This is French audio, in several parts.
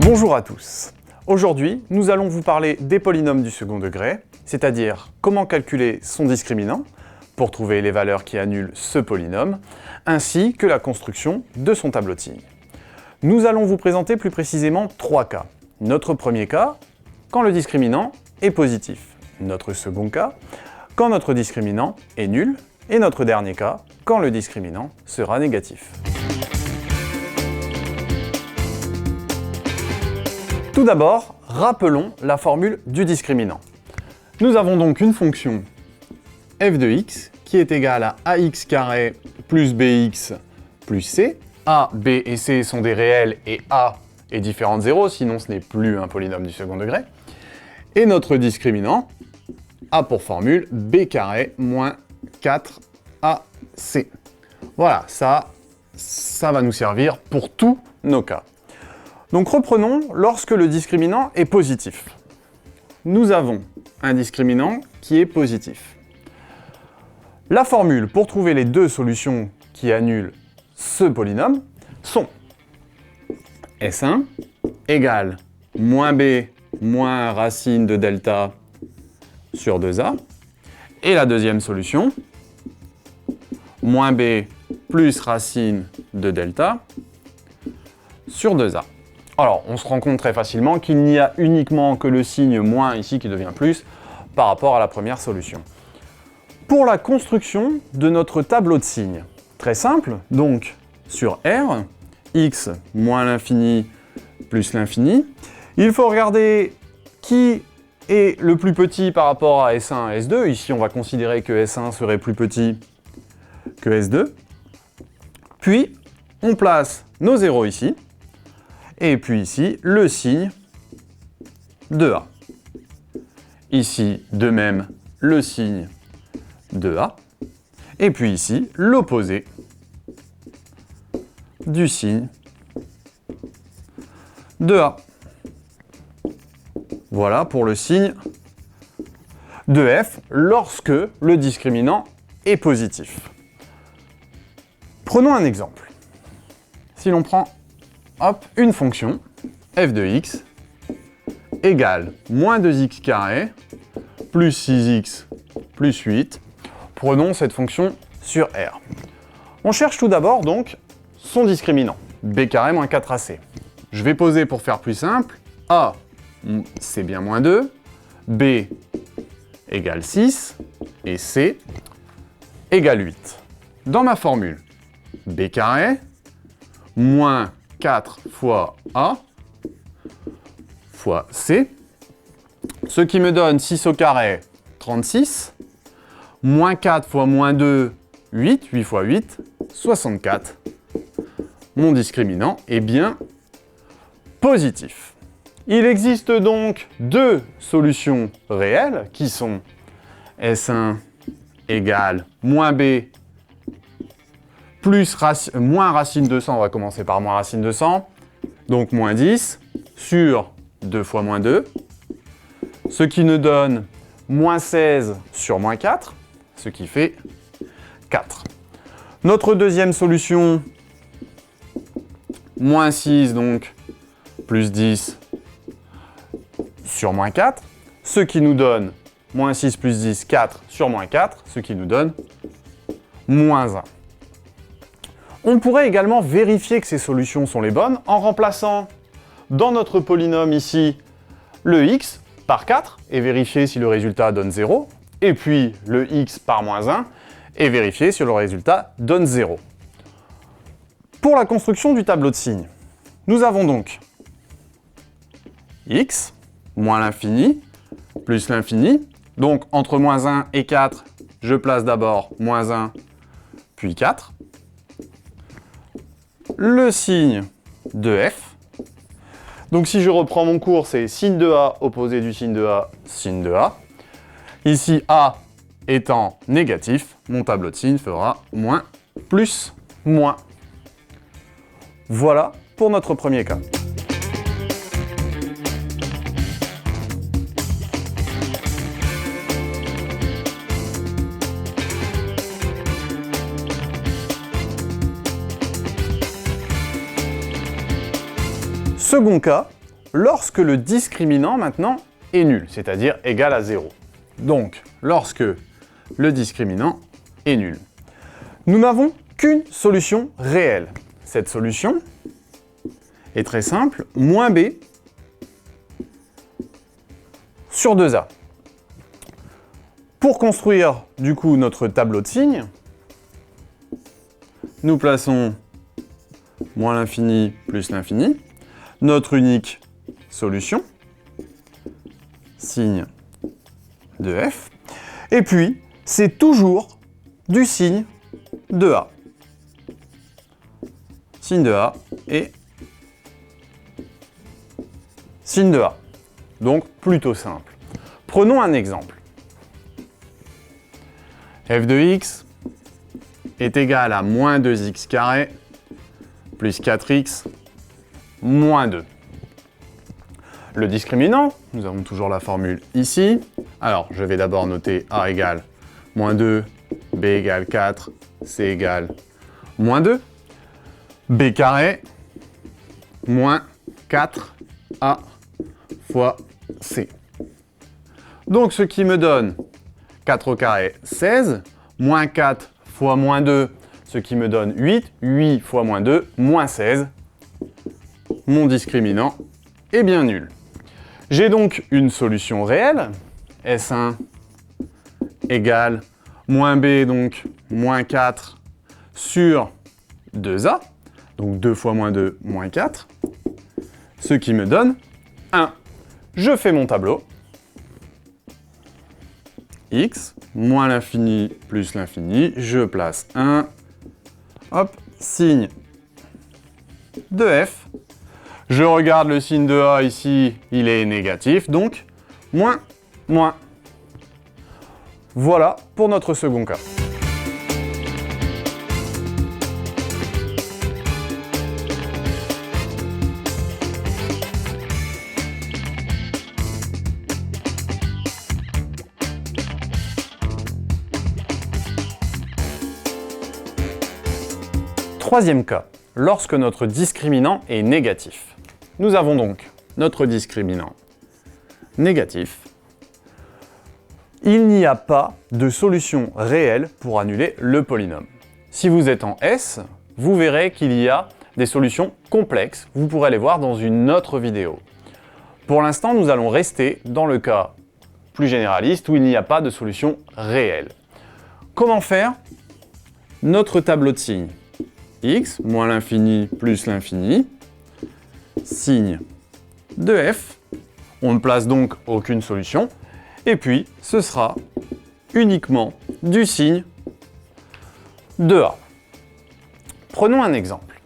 Bonjour à tous. Aujourd'hui, nous allons vous parler des polynômes du second degré, c'est-à-dire comment calculer son discriminant pour trouver les valeurs qui annulent ce polynôme, ainsi que la construction de son tableau de signes. Nous allons vous présenter plus précisément trois cas. Notre premier cas, quand le discriminant est positif. Notre second cas, quand notre discriminant est nul. Et notre dernier cas, quand le discriminant sera négatif. Tout d'abord, rappelons la formule du discriminant. Nous avons donc une fonction f de x qui est égale à ax carré plus bx plus c. A, b et c sont des réels et a est différent de 0, sinon ce n'est plus un polynôme du second degré. Et notre discriminant a pour formule b carré moins 4ac. Voilà, ça va nous servir pour tous nos cas. Donc reprenons lorsque le discriminant est positif. Nous avons un discriminant qui est positif. La formule pour trouver les deux solutions qui annulent ce polynôme sont S1 égale moins b moins racine de delta sur 2a. Et la deuxième solution, moins b plus racine de delta sur 2a. Alors, on se rend compte très facilement qu'il n'y a uniquement que le signe moins ici qui devient plus par rapport à la première solution. Pour la construction de notre tableau de signes, très simple, donc sur R, x moins l'infini plus l'infini, il faut regarder qui est le plus petit par rapport à S1 et S2. Ici, on va considérer que S1 serait plus petit que S2. Puis, on place nos zéros ici. Et puis ici, le signe de A. Ici, de même, le signe de A. Et puis ici, l'opposé du signe de A. Voilà pour le signe de f lorsque le discriminant est positif. Prenons un exemple. Si l'on prend une fonction f de x égale moins 2x carré plus 6x plus 8. Prenons cette fonction sur R. On cherche tout d'abord donc son discriminant, b carré moins 4ac. Je vais poser pour faire plus simple, a c'est bien moins 2, b égale 6 et c égale 8. Dans ma formule, b carré moins 4 fois a fois c, ce qui me donne 6 au carré, 36, moins 4 fois moins 2, 8, 8 fois 8, 64. Mon discriminant est bien positif. Il existe donc deux solutions réelles qui sont S1 égale moins b plus moins racine de 100, on va commencer par moins racine de 100, donc moins 10 sur 2 fois moins 2, ce qui nous donne moins 16 sur moins 4, ce qui fait 4. Notre deuxième solution, moins 6 donc, plus 10 sur moins 4, ce qui nous donne moins 6 plus 10, 4 sur moins 4, ce qui nous donne moins 1. On pourrait également vérifier que ces solutions sont les bonnes en remplaçant dans notre polynôme ici le x par 4 et vérifier si le résultat donne 0, et puis le x par moins 1 et vérifier si le résultat donne 0. Pour la construction du tableau de signes, nous avons donc x moins l'infini plus l'infini. Donc entre moins 1 et 4, je place d'abord moins 1 puis 4. Le signe de f. Donc si je reprends mon cours, c'est signe de A, opposé du signe de A, signe de A. Ici, A étant négatif, mon tableau de signes fera moins, plus, moins. Voilà pour notre premier cas. Second cas, lorsque le discriminant maintenant est nul, c'est-à-dire égal à 0. Donc, lorsque le discriminant est nul. Nous n'avons qu'une solution réelle. Cette solution est très simple, moins b sur 2a. Pour construire du coup notre tableau de signes, nous plaçons moins l'infini plus l'infini, notre unique solution, signe de f, et puis c'est toujours du signe de a. Signe de a et signe de a. Donc plutôt simple. Prenons un exemple. f de x est égal à moins 2x carré plus 4x moins 2. Le discriminant, nous avons toujours la formule ici. Alors, je vais d'abord noter a égale moins 2, b égale 4, c égale moins 2, b carré moins 4a fois c. Donc, ce qui me donne 4 au carré, 16, moins 4 fois moins 2, ce qui me donne 8, 8 fois moins 2, moins 16. Mon discriminant est bien nul. J'ai donc une solution réelle, S1 égale moins B, donc moins 4 sur 2A, donc 2 fois moins 2, moins 4, ce qui me donne 1. Je fais mon tableau. X, moins l'infini plus l'infini, je place 1, hop, signe de f. Je regarde le signe de A ici, il est négatif, donc moins, moins. Voilà pour notre second cas. Troisième cas, lorsque notre discriminant est négatif. Nous avons donc notre discriminant négatif. Il n'y a pas de solution réelle pour annuler le polynôme. Si vous êtes en S, vous verrez qu'il y a des solutions complexes. Vous pourrez les voir dans une autre vidéo. Pour l'instant, nous allons rester dans le cas plus généraliste où il n'y a pas de solution réelle. Comment faire notre tableau de signes? X, moins l'infini plus l'infini, signe de f. On ne place donc aucune solution. Et puis, ce sera uniquement du signe de a. Prenons un exemple.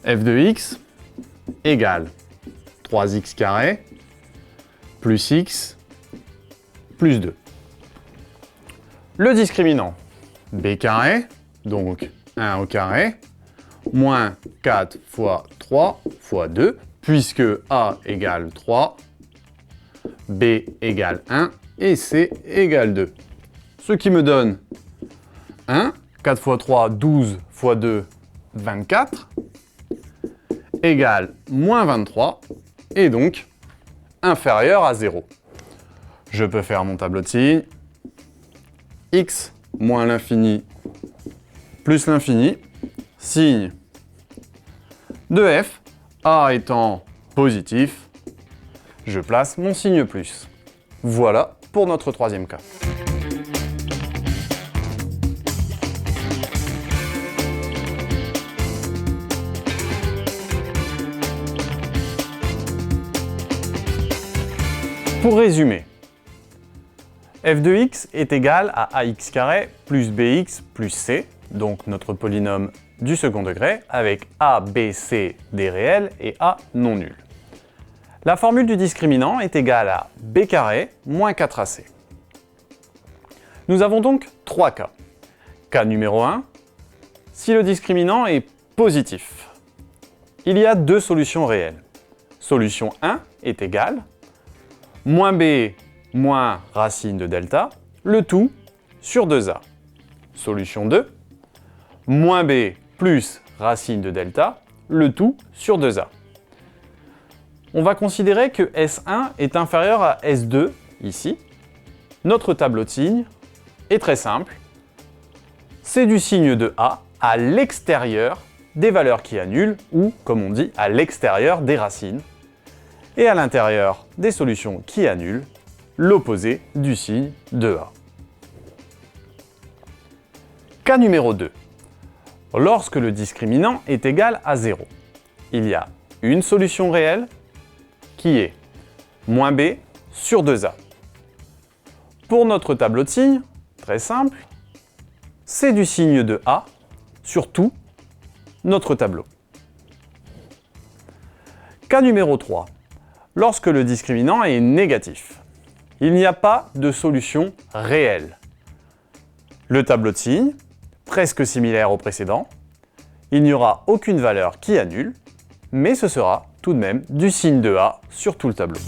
f de x égale 3x carré plus x plus 2. Le discriminant b carré, donc 1 au carré, moins 4 fois 3 fois 2, puisque a égale 3, b égale 1 et c égale 2. Ce qui me donne 1, 4 fois 3, 12 fois 2, 24, égale moins 23, et donc inférieur à 0. Je peux faire mon tableau de signes. X moins l'infini plus l'infini, signe de f, a étant positif, je place mon signe plus. Voilà pour notre troisième cas. Pour résumer, f de x est égal à ax carré plus bx plus c, donc notre polynôme du second degré, avec a, b, c des réels et a non nul. La formule du discriminant est égale à b carré moins 4ac. Nous avons donc trois cas. Cas numéro 1, si le discriminant est positif. Il y a deux solutions réelles. Solution 1 est égale moins b moins racine de delta, le tout sur 2a. Solution 2, moins b plus racine de delta, le tout sur 2a. on va considérer que S1 est inférieur à S2, ici. Notre tableau de signes est très simple. C'est du signe de A à l'extérieur des valeurs qui annulent, ou, comme on dit, à l'extérieur des racines, et à l'intérieur des solutions qui annulent, l'opposé du signe de A. Cas numéro 2. Lorsque le discriminant est égal à 0, il y a une solution réelle qui est moins b sur 2a. Pour notre tableau de signes, très simple, c'est du signe de A sur tout notre tableau. Cas numéro 3. Lorsque le discriminant est négatif, il n'y a pas de solution réelle. Le tableau de signes, presque similaire au précédent, il n'y aura aucune valeur qui annule, mais ce sera tout de même du signe de A sur tout le tableau.